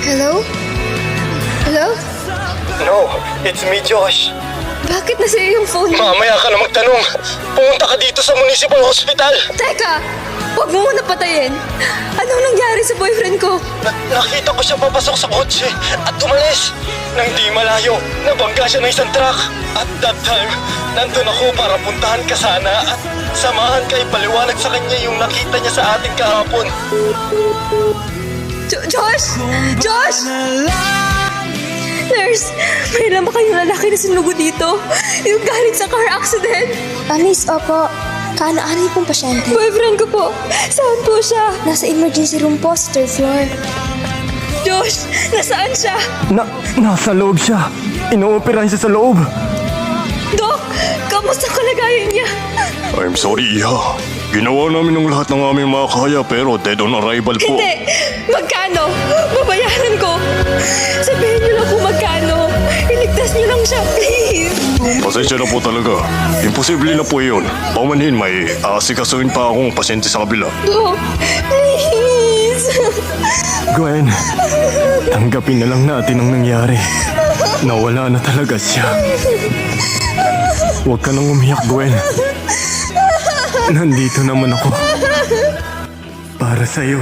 Hello? Hello? No, it's me, Josh. Bakit nasa iyo yung phone? Mamaya ka na magtanong. Pumunta ka dito sa municipal hospital. Teka! Huwag mo muna patayin. Anong nangyari sa boyfriend ko? Nakita ko siya papasok sa kotse at tumalis. Nang di malayo, nabangga siya ng isang truck. At that time, nandun ako para puntahan ka sana at samahan ka ipaliwanag sa kanya yung nakita niya sa atin kahapon. Josh! Josh! Nurse, may alam ba kayong lalaki na sinugo dito? Yung galing sa car accident? Miss, opo. Kaano-ano pong pasyente? Boyfriend ko po. Saan po siya? Nasa emergency room po, sa third floor. Josh, nasaan siya? Nasa loob siya. Inooperahan siya sa loob. Dok, kamusta kalagayan niya? I'm sorry, Iha. Ginawa namin ng lahat ng aming makakaya pero dead on arrival po. Hindi! Magkano? Babayaran ko! Sabihin niyo lang kung magkano. Iligtas niyo lang siya, please! Pasensya na po talaga. Imposible na po yun. Paumanhin, may aasikasuhin pa akong pasyente sa kabila. Dok, please! Gwen, tanggapin na lang natin ang nangyari. Nawala na talaga siya. Huwag ka nang umiyak, Gwen. Nandito naman ako. Para sa'yo.